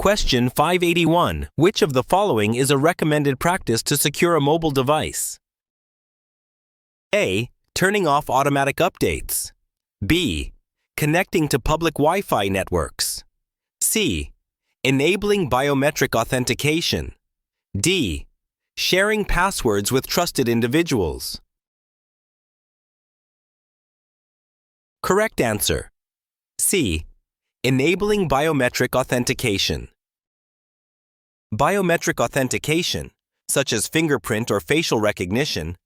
Question 581. Which of the following is a recommended practice to secure a mobile device? A. Turning off automatic updates. B. Connecting to public Wi-Fi networks. C. Enabling biometric authentication. D. Sharing passwords with trusted individuals. Correct answer. C. Enabling biometric authentication. Biometric authentication, such as fingerprint or facial recognition,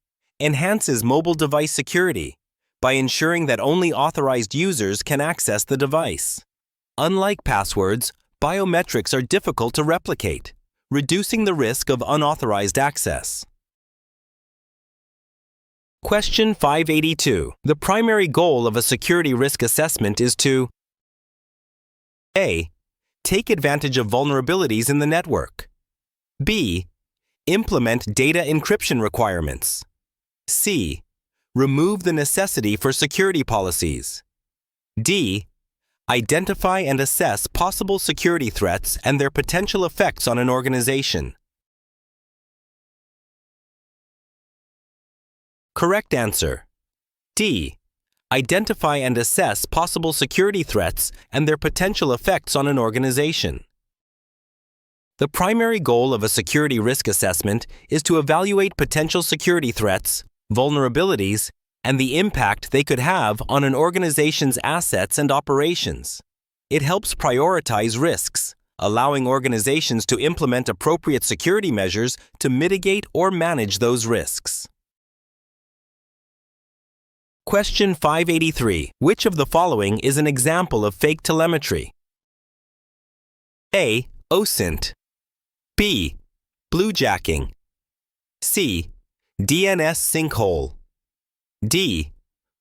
enhances mobile device security by ensuring that only authorized users can access the device. Unlike passwords, biometrics are difficult to replicate, reducing the risk of unauthorized access. Question 582. The primary goal of a security risk assessment is to A. Take advantage of vulnerabilities in the network. B. Implement data encryption requirements. C. Remove the necessity for security policies. D. Identify and assess possible security threats and their potential effects on an organization. Correct answer. D. Identify and assess possible security threats and their potential effects on an organization. The primary goal of a security risk assessment is to evaluate potential security threats, vulnerabilities, and the impact they could have on an organization's assets and operations. It helps prioritize risks, allowing organizations to implement appropriate security measures to mitigate or manage those risks. Question 583. Which of the following is an example of fake telemetry? A. OSINT. B. Bluejacking. C. DNS sinkhole. D.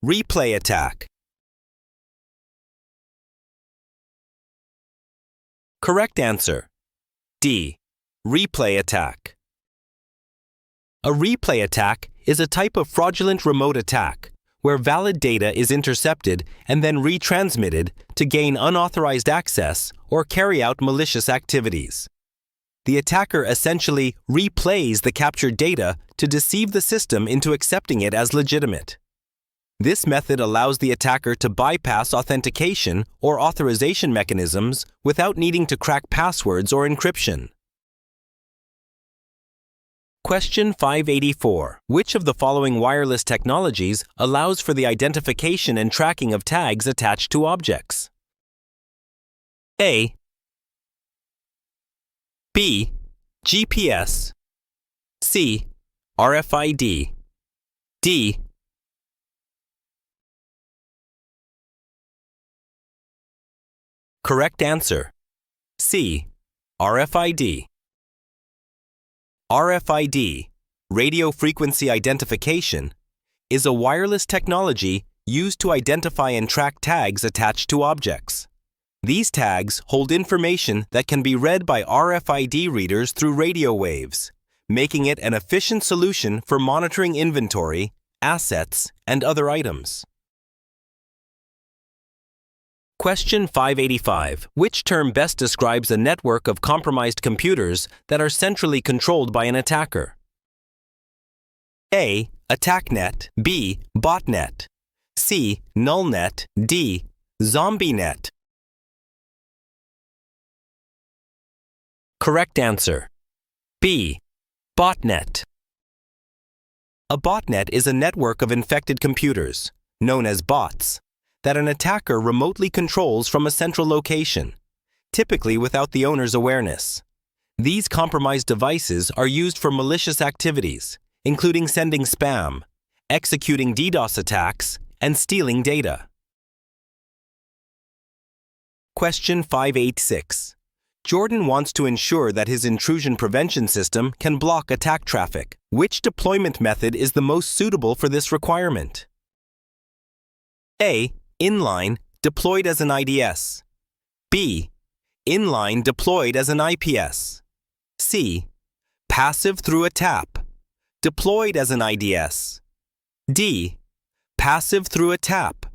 Replay attack. Correct answer. D. Replay attack. A replay attack is a type of fraudulent remote attack where valid data is intercepted and then retransmitted to gain unauthorized access or carry out malicious activities. The attacker essentially replays the captured data to deceive the system into accepting it as legitimate. This method allows the attacker to bypass authentication or authorization mechanisms without needing to crack passwords or encryption. Question 584. Which of the following wireless technologies allows for the identification and tracking of tags attached to objects? A. B. GPS. C. RFID. D. Correct answer. C. RFID. RFID, radio frequency identification, is a wireless technology used to identify and track tags attached to objects. These tags hold information that can be read by RFID readers through radio waves, making it an efficient solution for monitoring inventory, assets, and other items. Question 585. Which term best describes a network of compromised computers that are centrally controlled by an attacker? A. AttackNet. B. Botnet. C. Nullnet. D. ZombieNet. Correct answer. B. Botnet. A botnet is a network of infected computers, known as bots, that an attacker remotely controls from a central location, typically without the owner's awareness. These compromised devices are used for malicious activities, including sending spam, executing DDoS attacks, and stealing data. Question 586. Jordan wants to ensure that his intrusion prevention system can block attack traffic. Which deployment method is the most suitable for this requirement? A. Inline, deployed as an IDS. B. Inline, deployed as an IPS. C. Passive through a tap, deployed as an IDS. D. Passive through a tap,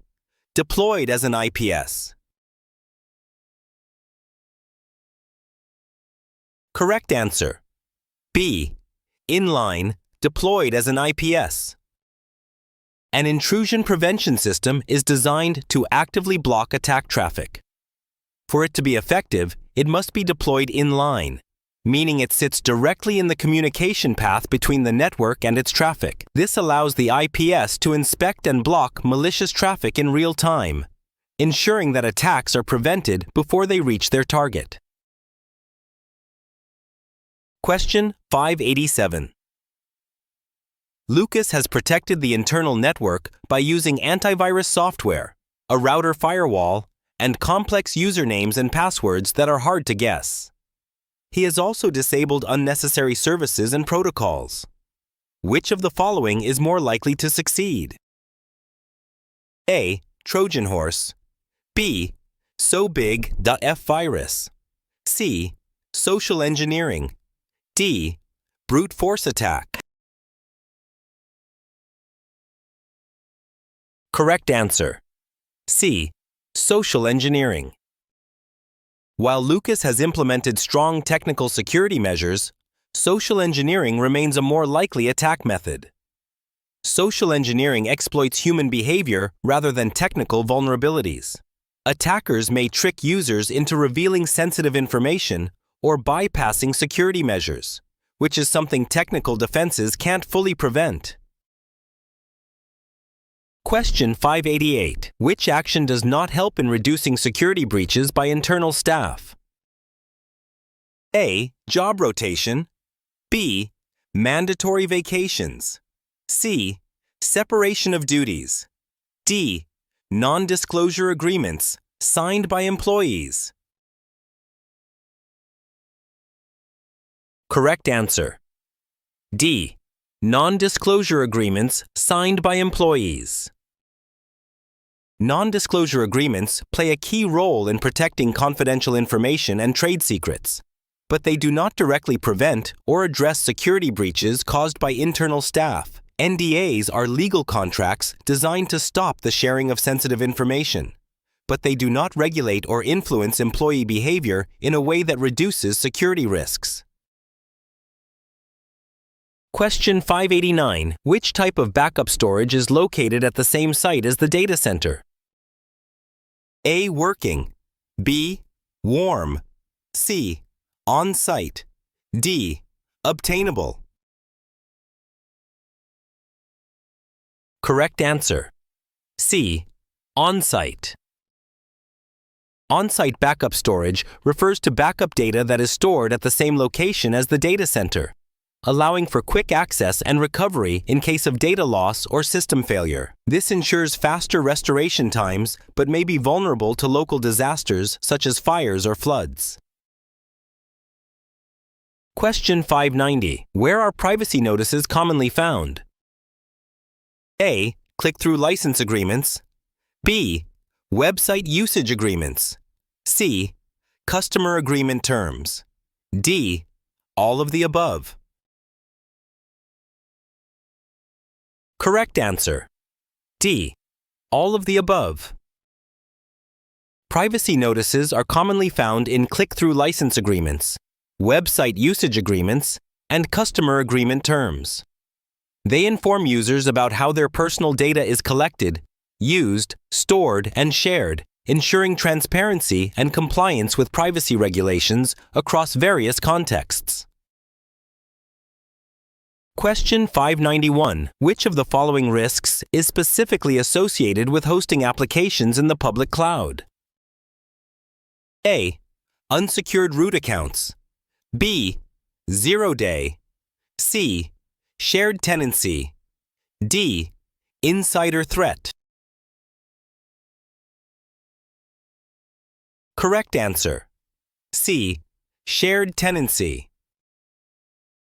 deployed as an IPS. Correct answer. B. Inline, deployed as an IPS. An intrusion prevention system is designed to actively block attack traffic. For it to be effective, it must be deployed inline, meaning it sits directly in the communication path between the network and its traffic. This allows the IPS to inspect and block malicious traffic in real time, ensuring that attacks are prevented before they reach their target. Question 587. Lucas has protected the internal network by using antivirus software, a router firewall, and complex usernames and passwords that are hard to guess. He has also disabled unnecessary services and protocols. Which of the following is more likely to succeed? A. Trojan horse. B. SoBig.F virus. C. Social engineering. D. Brute force attack. Correct answer. C. Social engineering. While Lucas has implemented strong technical security measures, social engineering remains a more likely attack method. Social engineering exploits human behavior rather than technical vulnerabilities. Attackers may trick users into revealing sensitive information or bypassing security measures, which is something technical defenses can't fully prevent. Question 588. Which action does not help in reducing security breaches by internal staff? A. Job rotation. B. Mandatory vacations. C. Separation of duties. D. Non-disclosure agreements signed by employees. Correct answer. D. Non-disclosure agreements signed by employees. Non-disclosure agreements play a key role in protecting confidential information and trade secrets, but they do not directly prevent or address security breaches caused by internal staff. NDAs are legal contracts designed to stop the sharing of sensitive information, but they do not regulate or influence employee behavior in a way that reduces security risks. Question 589. Which type of backup storage is located at the same site as the data center? A. Working. B. Warm. C. On-site. D. Obtainable. Correct answer. C. On-site. On-site backup storage refers to backup data that is stored at the same location as the data center, allowing for quick access and recovery in case of data loss or system failure. This ensures faster restoration times but may be vulnerable to local disasters such as fires or floods. Question 590. Where are privacy notices commonly found? A. Click-through license agreements. B. Website usage agreements. C. Customer agreement terms. D. All of the above. Correct answer. D. All of the above. Privacy notices are commonly found in click-through license agreements, website usage agreements, and customer agreement terms. They inform users about how their personal data is collected, used, stored, and shared, ensuring transparency and compliance with privacy regulations across various contexts. Question 591. Which of the following risks is specifically associated with hosting applications in the public cloud? A. Unsecured root accounts. B. Zero-day. C. Shared tenancy. D. Insider threat. Correct answer. C. Shared tenancy.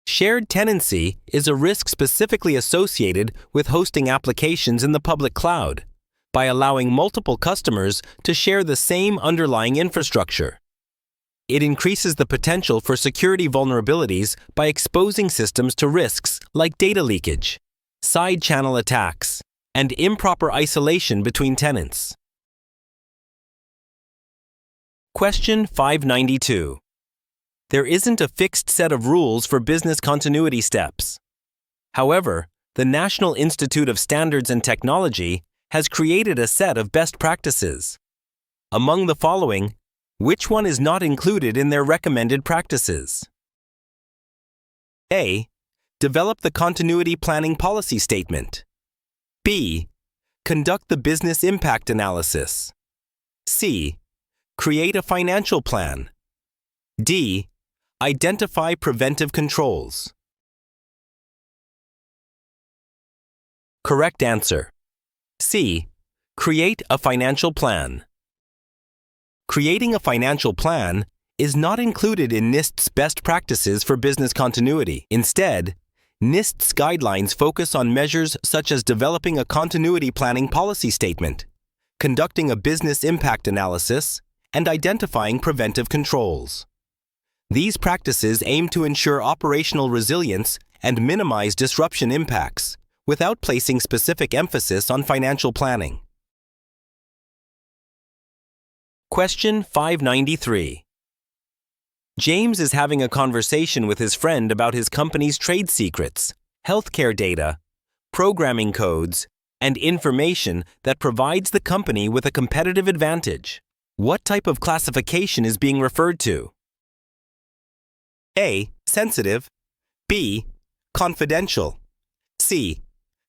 Shared tenancy is a risk specifically associated with hosting applications in the public cloud by allowing multiple customers to share the same underlying infrastructure. It increases the potential for security vulnerabilities by exposing systems to risks like data leakage, side channel attacks, and improper isolation between tenants. Question 592. There isn't a fixed set of rules for business continuity steps. However, the National Institute of Standards and Technology has created a set of best practices. Among the following, which one is not included in their recommended practices? A. Develop the continuity planning policy statement. B. Conduct the business impact analysis. C. Create a financial plan. D. Identify preventive controls. Correct answer. C. Create a financial plan. Creating a financial plan is not included in NIST's best practices for business continuity. Instead, NIST's guidelines focus on measures such as developing a continuity planning policy statement, conducting a business impact analysis, and identifying preventive controls. These practices aim to ensure operational resilience and minimize disruption impacts, without placing specific emphasis on financial planning. Question 593. James is having a conversation with his friend about his company's trade secrets, healthcare data, programming codes, and information that provides the company with a competitive advantage. What type of classification is being referred to? A. Sensitive. B. Confidential. C.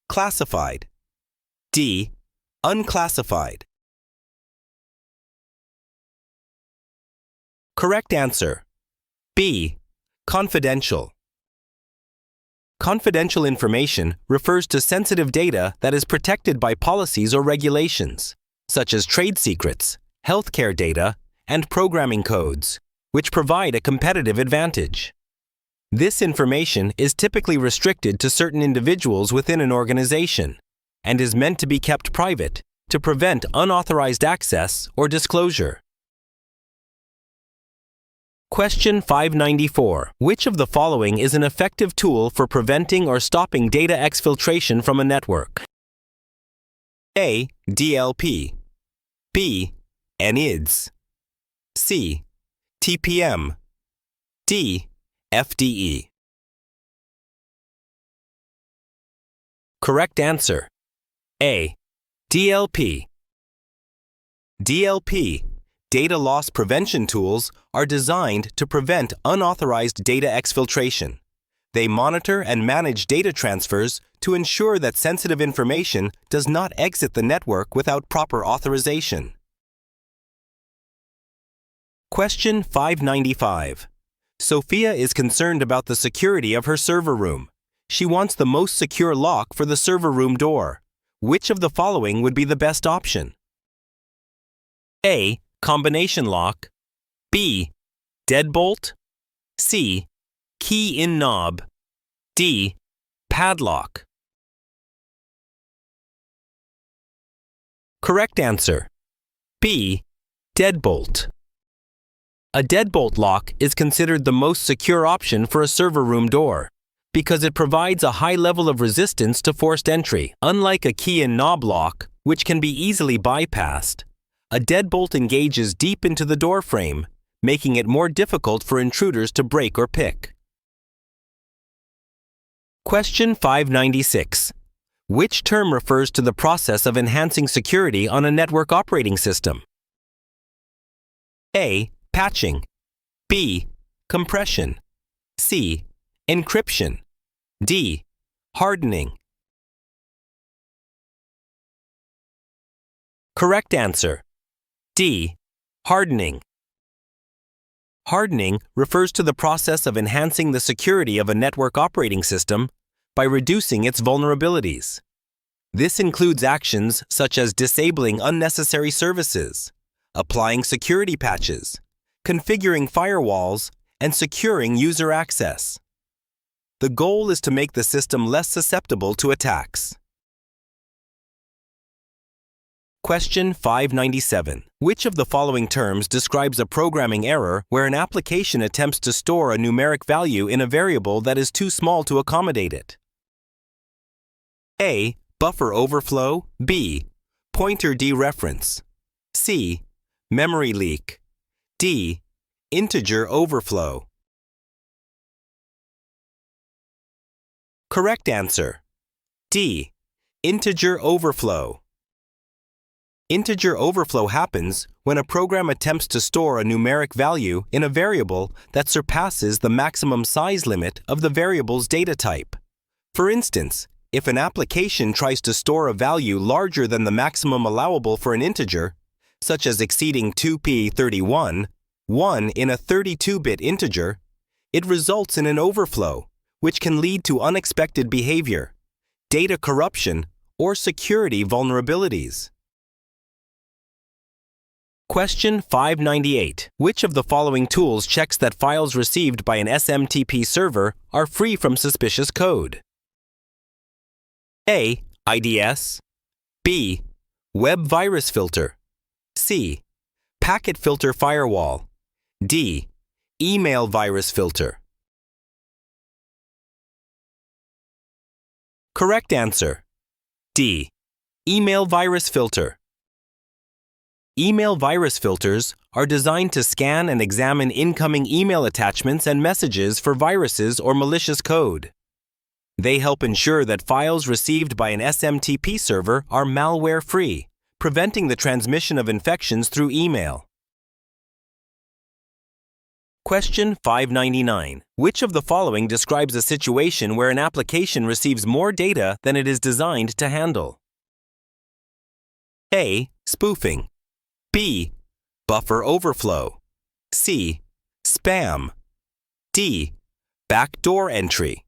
Classified. D. Unclassified. Correct answer. B. Confidential. Confidential information refers to sensitive data that is protected by policies or regulations, such as trade secrets, healthcare data, and programming codes, which provide a competitive advantage. This information is typically restricted to certain individuals within an organization and is meant to be kept private to prevent unauthorized access or disclosure. Question 594. Which of the following is an effective tool for preventing or stopping data exfiltration from a network? A. DLP. B. NIDS. C. TPM. D. FDE. Correct answer. A. DLP. DLP, data loss prevention tools, are designed to prevent unauthorized data exfiltration. They monitor and manage data transfers to ensure that sensitive information does not exit the network without proper authorization. Question 595. Sophia is concerned about the security of her server room. She wants the most secure lock for the server room door. Which of the following would be the best option? A. Combination lock. B. Deadbolt. C. Key-in knob. D. Padlock. Correct answer. B. Deadbolt. A deadbolt lock is considered the most secure option for a server room door because it provides a high level of resistance to forced entry. Unlike a key-in knob lock, which can be easily bypassed, a deadbolt engages deep into the door frame, making it more difficult for intruders to break or pick. Question 596. Which term refers to the process of enhancing security on a network operating system? A. Patching. B. Compression. C. Encryption. D. Hardening. Correct answer. D. Hardening. Hardening refers to the process of enhancing the security of a network operating system by reducing its vulnerabilities. This includes actions such as disabling unnecessary services, applying security patches, configuring firewalls, and securing user access. The goal is to make the system less susceptible to attacks. Question 597. Which of the following terms describes a programming error where an application attempts to store a numeric value in a variable that is too small to accommodate it? A. Buffer overflow. B. Pointer dereference. C. Memory leak. D. Integer overflow. Correct answer. D. Integer overflow. Integer overflow happens when a program attempts to store a numeric value in a variable that surpasses the maximum size limit of the variable's data type. For instance, if an application tries to store a value larger than the maximum allowable for an integer, such as exceeding 2p31, 1 in a 32-bit integer, it results in an overflow, which can lead to unexpected behavior, data corruption, or security vulnerabilities. Question 598. Which of the following tools checks that files received by an SMTP server are free from suspicious code? A. IDS. B. Web virus filter. C. Packet filter firewall. D. Email virus filter. Correct answer. D. Email virus filter. Email virus filters are designed to scan and examine incoming email attachments and messages for viruses or malicious code. They help ensure that files received by an SMTP server are malware-free, preventing the transmission of infections through email. Question 599. Which of the following describes a situation where an application receives more data than it is designed to handle? A. Spoofing. B. Buffer overflow. C. Spam. D. Backdoor entry.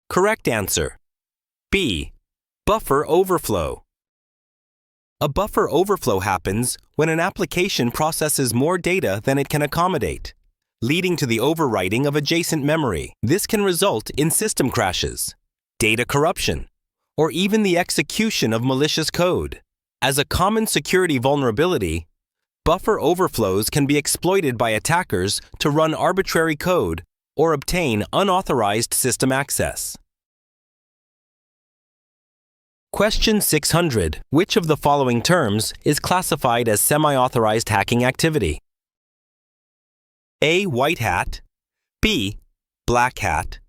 Correct answer. B. Buffer overflow. A buffer overflow happens when an application processes more data than it can accommodate, leading to the overwriting of adjacent memory. This can result in system crashes, data corruption, or even the execution of malicious code. As a common security vulnerability, buffer overflows can be exploited by attackers to run arbitrary code or obtain unauthorized system access. Question 600. Which of the following terms is classified as semi-authorized hacking activity? A. White hat. B. Black hat.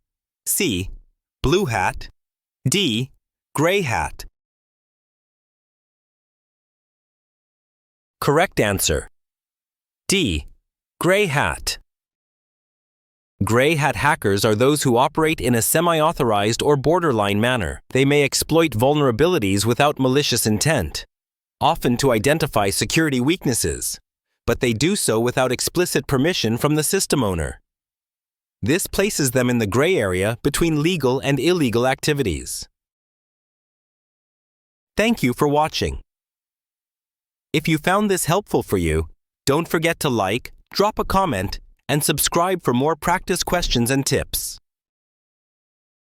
C. Blue hat. D. Gray hat. Correct answer. D. Gray hat. Gray hat hackers are those who operate in a semi-authorized or borderline manner. They may exploit vulnerabilities without malicious intent, often to identify security weaknesses, but they do so without explicit permission from the system owner. This places them in the gray area between legal and illegal activities. Thank you for watching. If you found this helpful for you, don't forget to like, drop a comment, and subscribe for more practice questions and tips.